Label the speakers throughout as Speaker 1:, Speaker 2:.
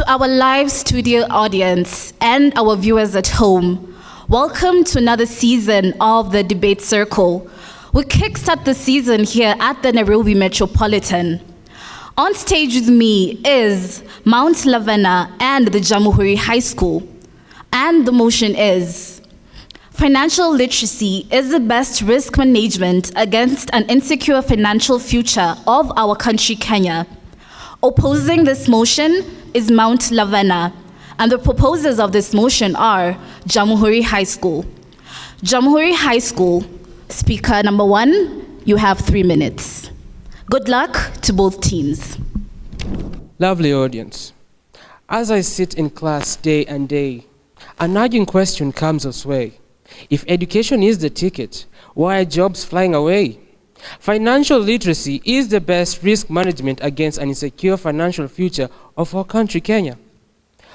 Speaker 1: To our live studio audience and our viewers at home, welcome to another season of the Debate Circle. We kickstart the season here at the Nairobi Metropolitan. On stage with me is Mount Laverna and the Jamhuri High School. And the motion is, financial literacy is the best risk management against an insecure financial future of our country, Kenya. Opposing this motion is Mount Laverna, and the proposers of this motion are Jamhuri High School. Jamhuri High School, speaker number 1, you have 3 minutes. Good luck to both teams.
Speaker 2: Lovely audience. As I sit in class day and day, a nagging question comes our way. If education is the ticket, why are jobs flying away? Financial literacy is the best risk management against an insecure financial future of our country, Kenya.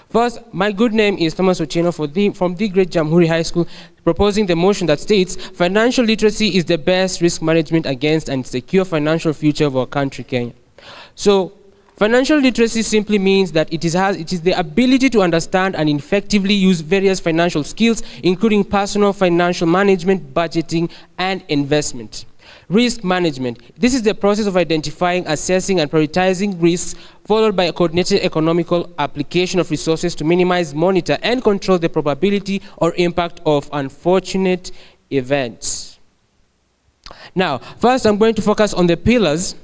Speaker 2: First, my good name is Thomas Otieno from the great Jamhuri High School, proposing the motion that states, financial literacy is the best risk management against an insecure financial future of our country, Kenya. So, financial literacy simply means that it is the ability to understand and effectively use various financial skills, including personal financial management, budgeting, and investment. Risk management. This is the process of identifying, assessing, and prioritizing risks, followed by a coordinated economical application of resources to minimize, monitor, and control the probability or impact of unfortunate events. Now, first I'm going to focus on the pillars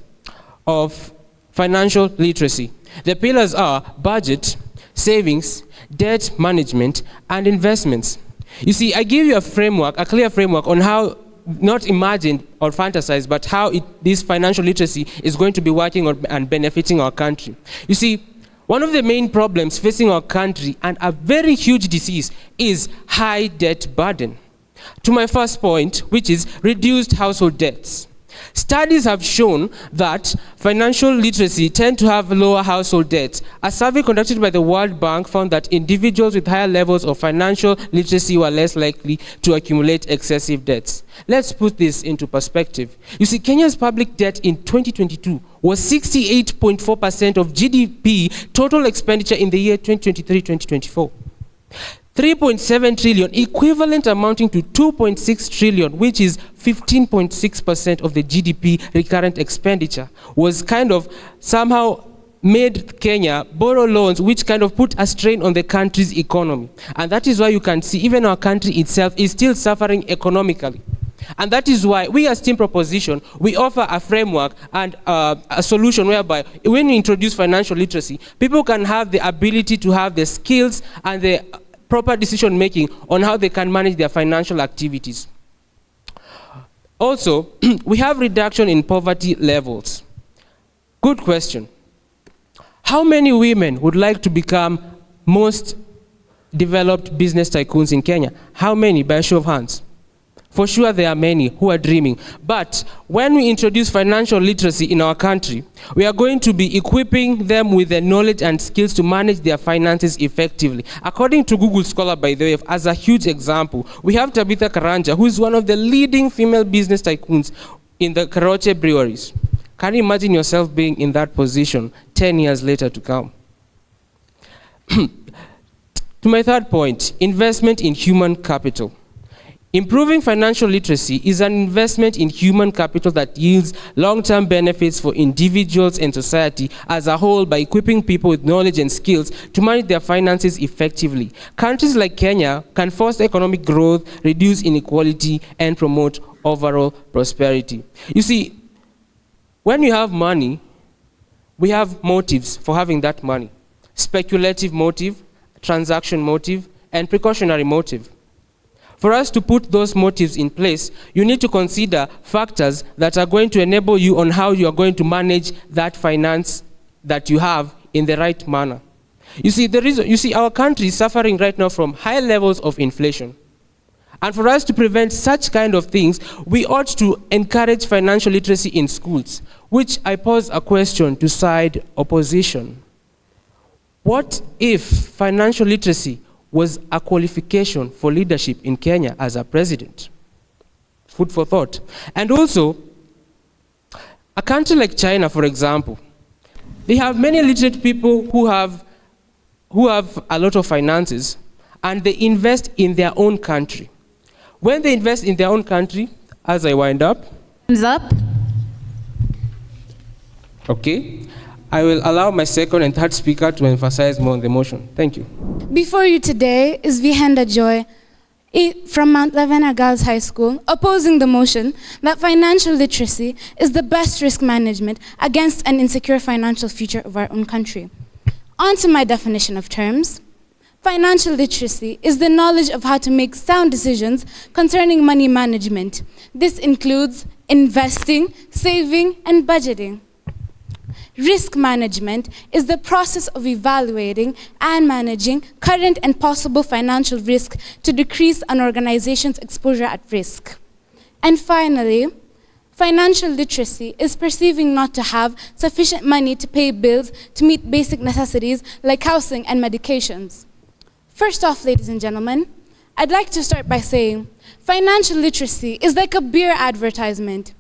Speaker 2: of financial literacy. The pillars are budget, savings, debt management, and investments. You see, I give you a framework, a clear framework on how, not imagined or fantasized, but how this financial literacy is going to be working and benefiting our country. You see, one of the main problems facing our country and a very huge disease is high debt burden. To my first point, which is reduced household debts. Studies have shown that financial literacy tend to have lower household debts. A survey conducted by the World Bank found that individuals with higher levels of financial literacy were less likely to accumulate excessive debts. Let's put this into perspective. You see, Kenya's public debt in 2022 was 68.4% of GDP total expenditure in the year 2023-2024. 3.7 trillion, equivalent amounting to 2.6 trillion, which is 15.6% of the GDP recurrent expenditure, was kind of somehow made Kenya borrow loans, which kind of put a strain on the country's economy. And that is why you can see even our country itself is still suffering economically. And that is why we as Team Proposition, we offer a framework and a solution whereby when we introduce financial literacy, people can have the ability to have the skills and the proper decision making on how they can manage their financial activities. Also, we have reduction in poverty levels. Good question. How many women would like to become most developed business tycoons in Kenya? How many, by a show of hands? For sure there are many who are dreaming. But when we introduce financial literacy in our country, we are going to be equipping them with the knowledge and skills to manage their finances effectively. According to Google Scholar, by the way, as a huge example, we have Tabitha Karanja, who is one of the leading female business tycoons in the Karoche breweries. Can you imagine yourself being in that position 10 years later to come? To my third point, investment in human capital. Improving financial literacy is an investment in human capital that yields long-term benefits for individuals and society as a whole by equipping people with knowledge and skills to manage their finances effectively. Countries like Kenya can foster economic growth, reduce inequality, and promote overall prosperity. You see, when you have money, we have motives for having that money. Speculative motive, transaction motive, and precautionary motive. For us to put those motives in place, you need to consider factors that are going to enable you on how you are going to manage that finance that you have in the right manner. You see, our country is suffering right now from high levels of inflation. And for us to prevent such kind of things, we ought to encourage financial literacy in schools, which I pose a question to side opposition. What if financial literacy was a qualification for leadership in Kenya as a president? Food for thought. And also, a country like China, for example, they have many literate people who have who have a lot of finances and they invest in their own country. When they invest in their own country, as I wind up.
Speaker 1: Thumbs up.
Speaker 2: Okay. I will allow my second and third speaker to emphasize more on the motion. Thank you.
Speaker 3: Before you today is Vihenda Joy from Mount Laverna Girls High School, opposing the motion that financial literacy is the best risk management against an insecure financial future of our own country. On to my definition of terms. Financial literacy is the knowledge of how to make sound decisions concerning money management. This includes investing, saving, and budgeting. Risk management is the process of evaluating and managing current and possible financial risk to decrease an organization's exposure at risk. And finally, financial literacy is perceiving not to have sufficient money to pay bills to meet basic necessities like housing and medications. First off, ladies and gentlemen, I'd like to start by saying financial literacy is like a beer advertisement.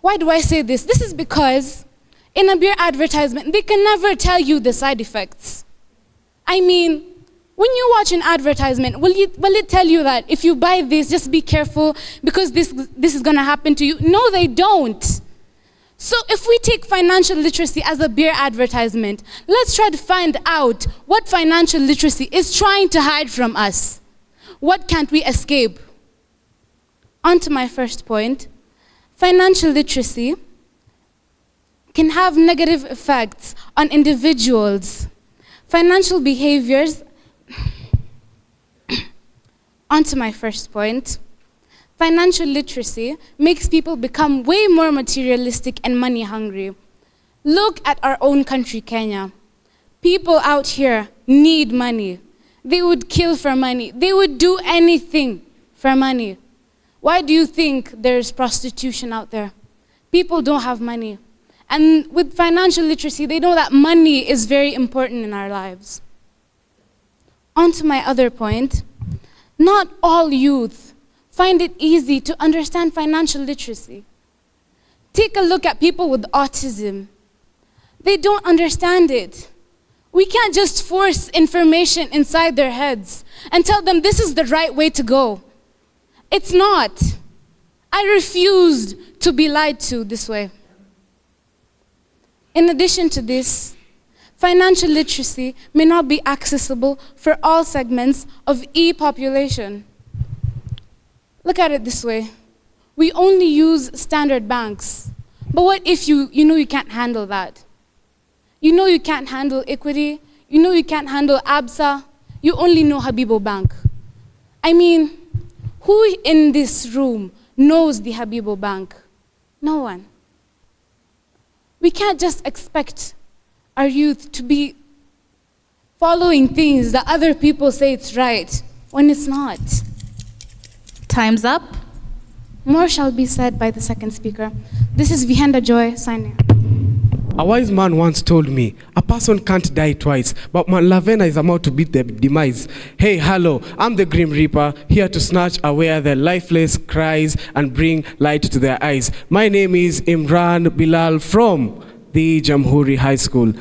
Speaker 3: Why do I say this? This is because in a beer advertisement, they can never tell you the side effects. I mean, when you watch an advertisement, will it tell you that if you buy this, just be careful because this is gonna happen to you? No, they don't. So if we take financial literacy as a beer advertisement, let's try to find out what financial literacy is trying to hide from us. What can't we escape? On to my first point. Financial literacy can have negative effects on individuals. Financial behaviors, on to my first point. Financial literacy makes people become way more materialistic and money hungry. Look at our own country, Kenya. People out here need money. They would kill for money. They would do anything for money. Why do you think there's prostitution out there? People don't have money. And with financial literacy, they know that money is very important in our lives. On to my other point. Not all youth find it easy to understand financial literacy. Take a look at people with autism. They don't understand it. We can't just force information inside their heads and tell them this is the right way to go. It's not. I refused to be lied to this way. In addition to this, financial literacy may not be accessible for all segments of e-population. Look at it this way. We only use standard banks. But what if you know you can't handle that? You know you can't handle Equity. You know you can't handle ABSA. You only know Habibo Bank. I mean, who in this room knows the Habibo Bank? No one. We can't just expect our youth to be following things that other people say it's right when it's not.
Speaker 1: Time's up.
Speaker 3: More shall be said by the second speaker. This is Vihenda Joy signing.
Speaker 4: A wise man once told me, a person can't die twice, but Mount Laverna is about to beat their demise. Hey, hello, I'm the Grim Reaper, here to snatch away their lifeless cries and bring light to their eyes. My name is Imran Bilal from the Jamhuri High School.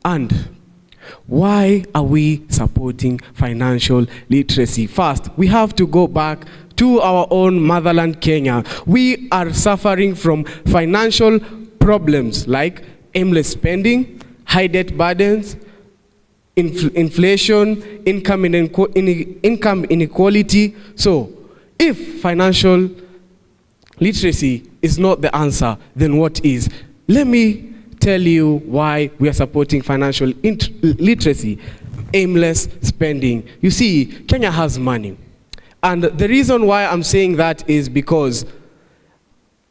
Speaker 4: And why are we supporting financial literacy? First, we have to go back to our own motherland, Kenya. We are suffering from financial problems like aimless spending, high debt burdens, inflation, income inequality. So, if financial literacy is not the answer, then what is? Let me tell you why we are supporting financial literacy. Aimless spending. You see, Kenya has money. And the reason why I'm saying that is because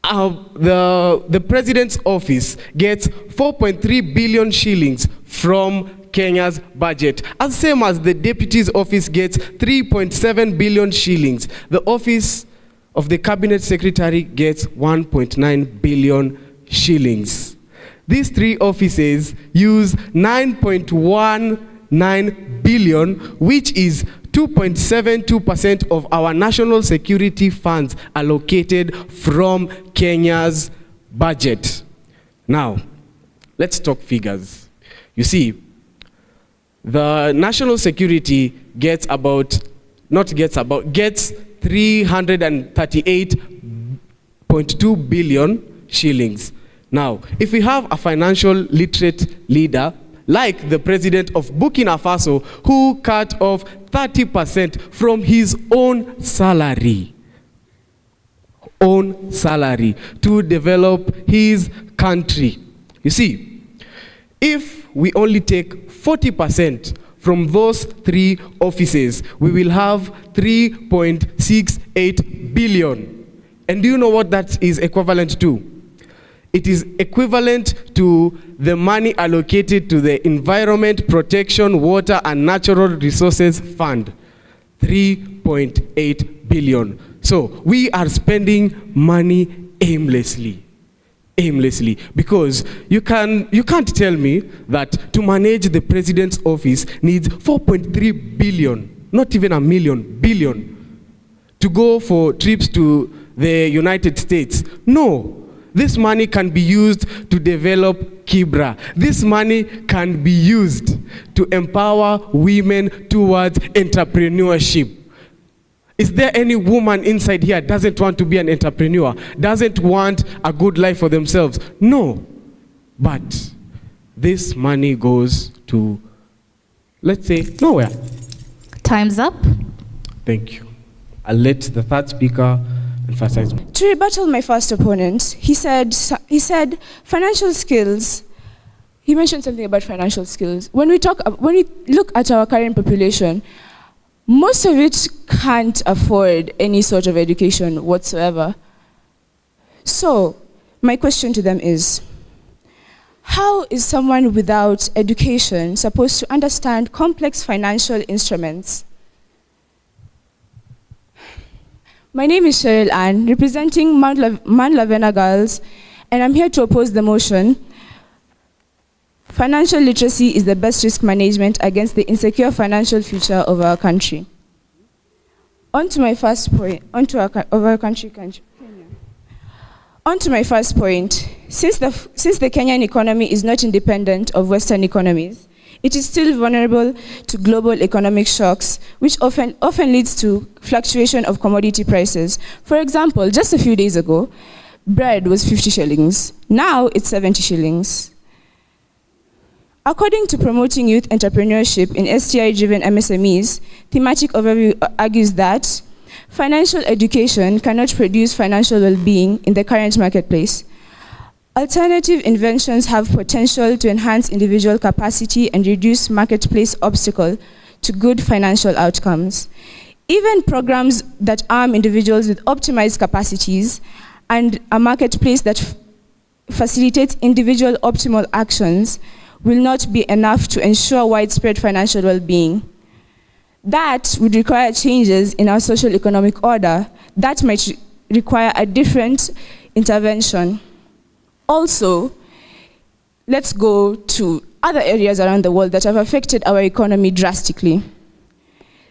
Speaker 4: the president's office gets 4.3 billion shillings from Kenya's budget, as same as the deputy's office gets 3.7 billion shillings. The office of the cabinet secretary gets 1.9 billion shillings. These three offices use 9.19 billion, which is 2.72% of our national security funds allocated from Kenya's budget. Now, let's talk figures. You see, The national security gets 338.2 billion shillings. Now, if we have a financial literate leader, like the president of Burkina Faso, who cut off 30% from his own salary to develop his country. You see, if we only take 40% from those three offices, we will have 3.68 billion. And do you know what that is equivalent to? It is equivalent to the money allocated to the Environment Protection, Water and Natural Resources Fund, 3.8 billion. So we are spending money aimlessly, because you can't tell me that to manage the president's office needs 4.3 billion, not even a million, billion, to go for trips to the United States. No. This money can be used to develop Kibra. This money can be used to empower women towards entrepreneurship. Is there any woman inside here doesn't want to be an entrepreneur, doesn't want a good life for themselves? No. But this money goes to, let's say, nowhere.
Speaker 1: Time's up.
Speaker 4: Thank you. I'll let the third speaker emphasize.
Speaker 5: To rebuttal my first opponent, he said financial skills. He mentioned something about financial skills. When we look at our current population, most of it can't afford any sort of education whatsoever. So, my question to them is, how is someone without education supposed to understand complex financial instruments? My name is Cheryl Ann, representing Mount Laverna Girls, and I'm here to oppose the motion. Financial literacy is the best risk management against the insecure financial future of our country. On to my first point, since the Kenyan economy is not independent of Western economies, it is still vulnerable to global economic shocks, which often leads to fluctuation of commodity prices. For example, just a few days ago, bread was 50 shillings. Now it's 70 shillings. According to Promoting Youth Entrepreneurship in STI-Driven MSMEs, thematic overview argues that financial education cannot produce financial well-being in the current marketplace. Alternative inventions have potential to enhance individual capacity and reduce marketplace obstacle to good financial outcomes. Even programs that arm individuals with optimized capacities and a marketplace that facilitates individual optimal actions will not be enough to ensure widespread financial well-being. That would require changes in our social economic order that might require a different intervention. Also, let's go to other areas around the world that have affected our economy drastically.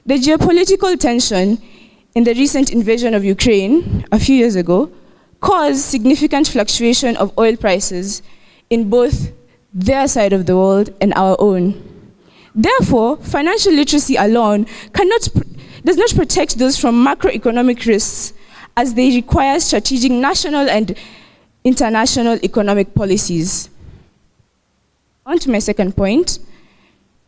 Speaker 5: The geopolitical tension in the recent invasion of Ukraine a few years ago caused significant fluctuation of oil prices in both their side of the world and our own. Therefore, financial literacy alone does not protect those from macroeconomic risks, as they require strategic national and international economic policies. On to my second point.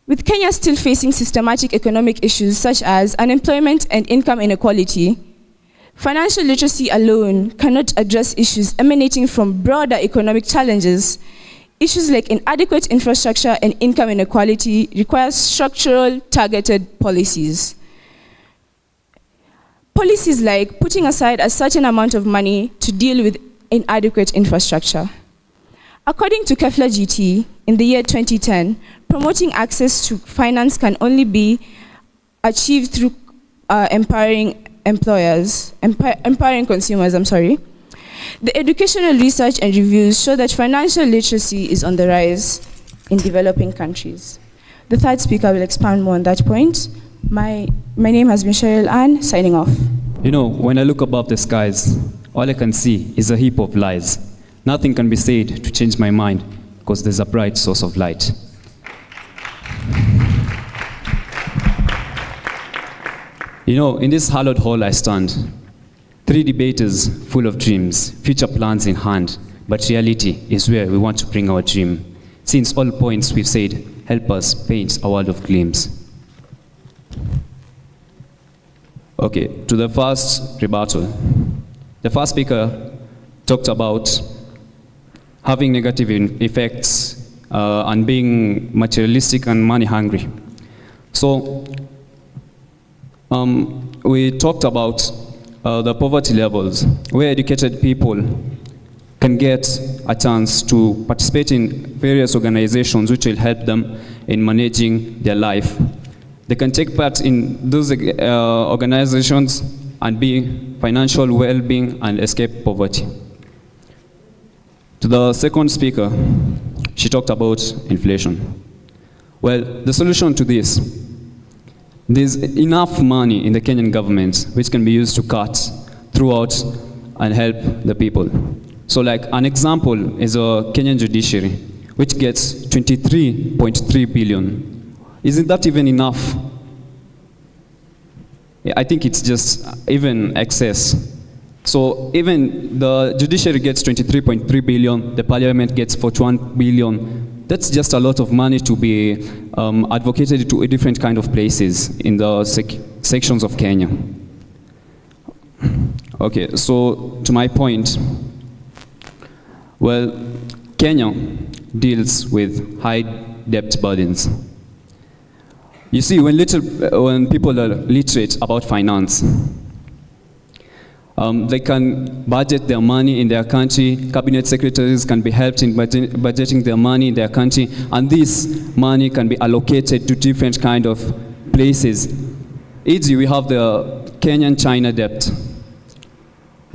Speaker 5: With Kenya still facing systematic economic issues such as unemployment and income inequality, financial literacy alone cannot address issues emanating from broader economic challenges. Issues like inadequate infrastructure and income inequality require structural, targeted policies. Policies like putting aside a certain amount of money to deal with inadequate infrastructure. According to Kefla GT, in the year 2010, promoting access to finance can only be achieved through empowering consumers. The educational research and reviews show that financial literacy is on the rise in developing countries. The third speaker will expand more on that point. My name has been Cheryl Ann, signing off.
Speaker 6: You know, when I look above the skies, all I can see is a heap of lies. Nothing can be said to change my mind, because there's a bright source of light. You know, in this hallowed hall I stand, 3 debaters full of dreams, future plans in hand, but reality is where we want to bring our dream. Since all points we've said, help us paint a world of gleams. Okay, to the first rebuttal. The first speaker talked about having negative effects and being materialistic and money hungry. So we talked about the poverty levels, where educated people can get a chance to participate in various organizations which will help them in managing their life. They can take part in those organizations and be financial well-being and escape poverty. To the second speaker, she talked about inflation. Well, the solution to this, there's enough money in the Kenyan government which can be used to cut throughout and help the people. So like an example is a Kenyan judiciary, which gets 23.3 billion. Isn't that even enough? Yeah, I think it's just even excess. So even the judiciary gets 23.3 billion, the parliament gets 41 billion. That's just a lot of money to be advocated to different kind of places in the sections of Kenya. Okay, so to my point, well, Kenya deals with high debt burdens. You see, when people are literate about finance, they can budget their money in their country. Cabinet secretaries can be helped in budgeting their money in their country, and this money can be allocated to different kind of places. E.g., we have the Kenyan-China debt.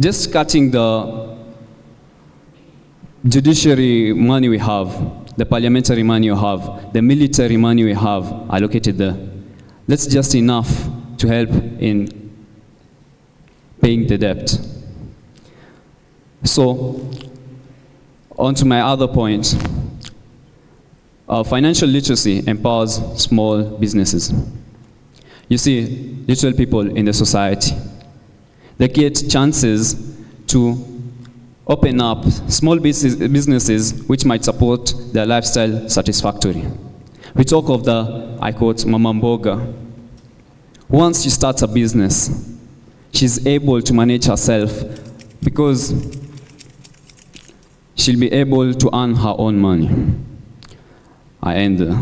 Speaker 6: Just cutting the judiciary money we have, the parliamentary money we have, the military money we have allocated there, that's just enough to help in paying the debt. So, on to my other point. Financial literacy empowers small businesses. You see, literal people in the society, they get chances to open up small businesses which might support their lifestyle satisfactorily. We talk of the, I quote, Mama Mboga. Once she starts a business, she's able to manage herself because she'll be able to earn her own money. I end there.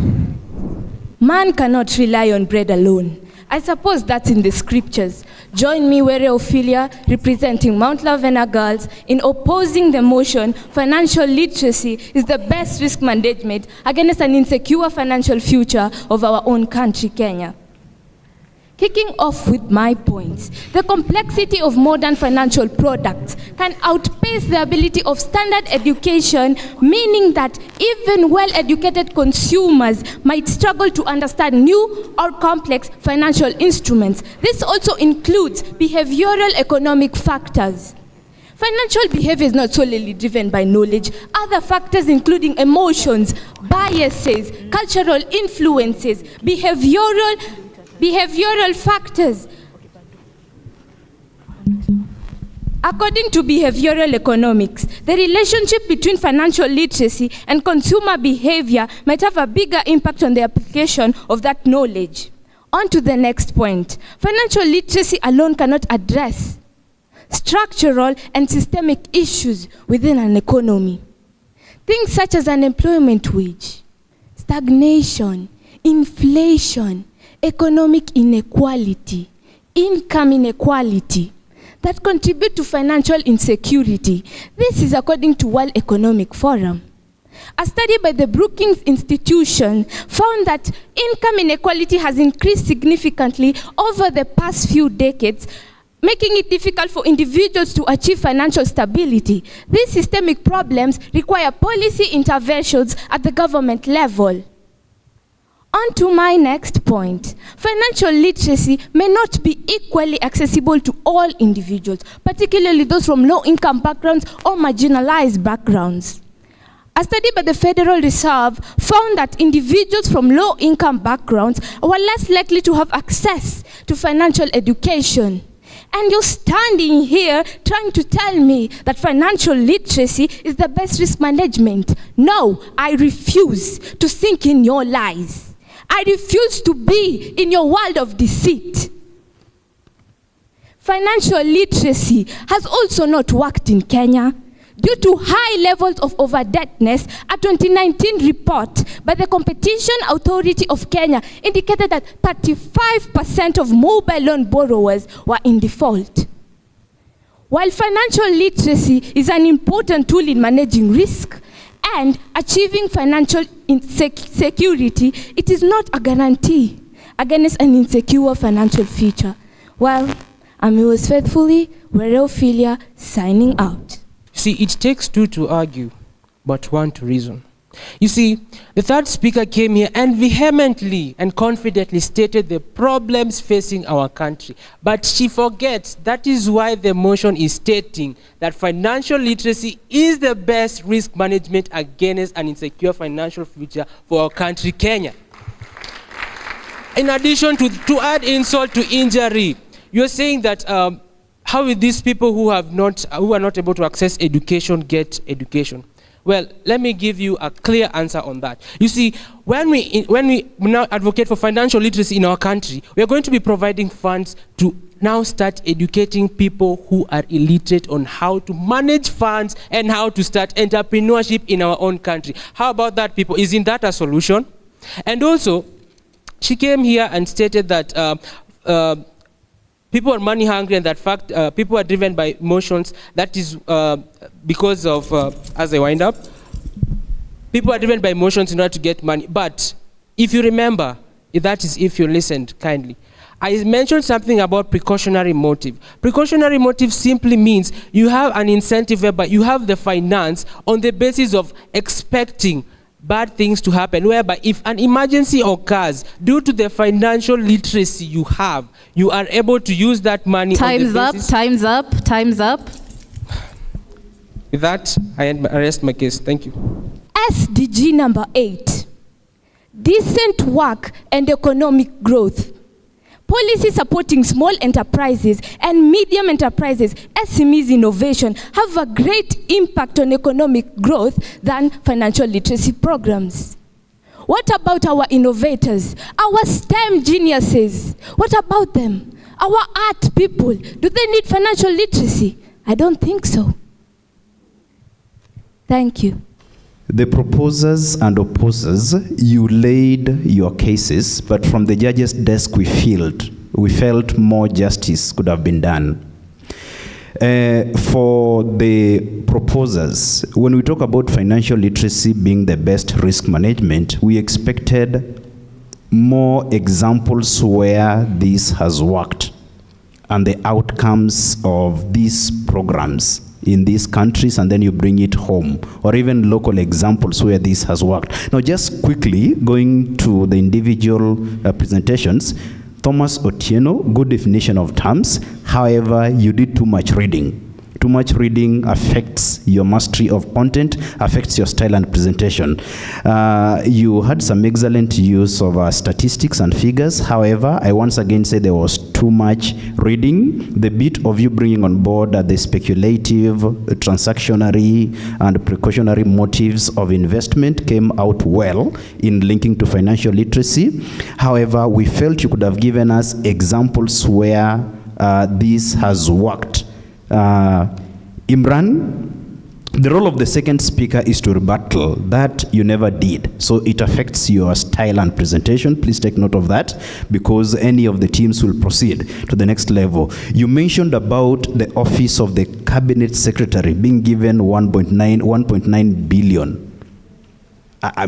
Speaker 7: Man cannot rely on bread alone. I suppose that's in the scriptures. Join me, Were Ophelia, representing Mount Laverna girls, in opposing the motion financial literacy is the best risk management against an insecure financial future of our own country, Kenya. Kicking off with my points, the complexity of modern financial products can outpace the ability of standard education, meaning that even well-educated consumers might struggle to understand new or complex financial instruments. This also includes behavioral economic factors. Financial behavior is not solely driven by knowledge. Other factors including emotions, biases, cultural influences, behavioral factors. According to behavioral economics, the relationship between financial literacy and consumer behavior might have a bigger impact on the application of that knowledge. On to the next point. Financial literacy alone cannot address structural and systemic issues within an economy. Things such as unemployment wage, stagnation, inflation, economic inequality, income inequality, that contribute to financial insecurity. This is according to World Economic Forum. A study by the Brookings Institution found that income inequality has increased significantly over the past few decades, making it difficult for individuals to achieve financial stability. These systemic problems require policy interventions at the government level. On to my next point. Financial literacy may not be equally accessible to all individuals, particularly those from low-income backgrounds or marginalized backgrounds. A study by the Federal Reserve found that individuals from low-income backgrounds were less likely to have access to financial education. And you're standing here trying to tell me that financial literacy is the best risk management. No, I refuse to think in your lies. I refuse to be in your world of deceit. Financial literacy has also not worked in Kenya. Due to high levels of overdebtedness, a 2019 report by the Competition Authority of Kenya indicated that 35% of mobile loan borrowers were in default. While financial literacy is an important tool in managing risk and achieving financial security, it is not a guarantee against an insecure financial future. Well, I'm yours faithfully, Ophelia, signing out.
Speaker 2: See, it takes two to argue, but one to reason. You see, the third speaker came here and vehemently and confidently stated the problems facing our country. But she forgets that is why the motion is stating that financial literacy is the best risk management against an insecure financial future for our country, Kenya. In addition to add insult to injury, you're saying that how will these people who are not able to access education get education? Well, let me give you a clear answer on that. You see, when we now advocate for financial literacy in our country, we are going to be providing funds to now start educating people who are illiterate on how to manage funds and how to start entrepreneurship in our own country. How about that, people? Isn't that a solution? And also, she came here and stated that people are money hungry and that fact people are driven by emotions. That is because of, as I wind up, people are driven by emotions in order to get money. But if you remember, that is if you listened kindly, I mentioned something about precautionary motive. Precautionary motive simply means you have an incentive whereby you have the finance on the basis of expecting bad things to happen, whereby if an emergency occurs, due to the financial literacy you have, you are able to use that money.
Speaker 1: Time's up.
Speaker 2: With that, I rest my case. Thank you.
Speaker 7: SDG number 8, decent work and economic growth. Policy supporting small enterprises and medium enterprises, SMEs innovation, have a great impact on economic growth than financial literacy programs. What about our innovators, our STEM geniuses? What about them? Our art people, do they need financial literacy? I don't think so. Thank you.
Speaker 8: The proposers and opposers, you laid your cases, but from the judge's desk we felt more justice could have been done. For the proposers, when we talk about financial literacy being the best risk management, we expected more examples where this has worked and the outcomes of these programs in these countries, and then you bring it home, or even local examples where this has worked. Now, just quickly going to the individual presentations, Thomas Otieno, good definition of terms. However, you did too much reading. Too much reading affects your mastery of content, affects your style and presentation. You had some excellent use of statistics and figures. However, I once again say there was too much reading. The bit of you bringing on board the speculative, transactionary, and precautionary motives of investment came out well in linking to financial literacy. However, we felt you could have given us examples where this has worked. Imran, the role of the second speaker is to rebuttal. That you never did. So it affects your style and presentation. Please take note of that, because any of the teams will proceed to the next level. You mentioned about the office of the cabinet secretary being given 1.9 billion.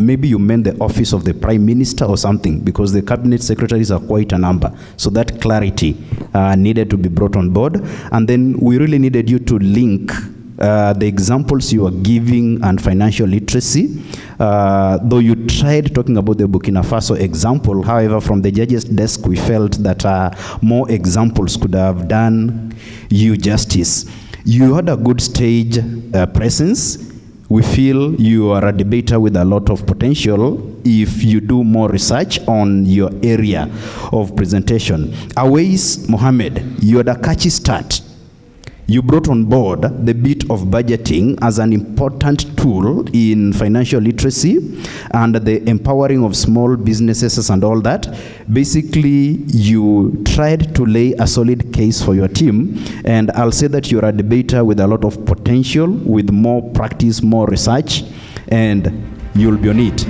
Speaker 8: Maybe you meant the office of the prime minister or something, because the cabinet secretaries are quite a number. So that clarity needed to be brought on board. And then we really needed you to link the examples you are giving and financial literacy. Though you tried talking about the Burkina Faso example, however, from the judge's desk, we felt that more examples could have done you justice. You had a good stage presence. We feel you are a debater with a lot of potential if you do more research on your area of presentation. Awais Mohammed, you had a catchy start. You brought on board the bit of budgeting as an important tool in financial literacy and the empowering of small businesses and all that. Basically, you tried to lay a solid case for your team, and I'll say that you're a debater with a lot of potential, with more practice, more research, and you'll be on it.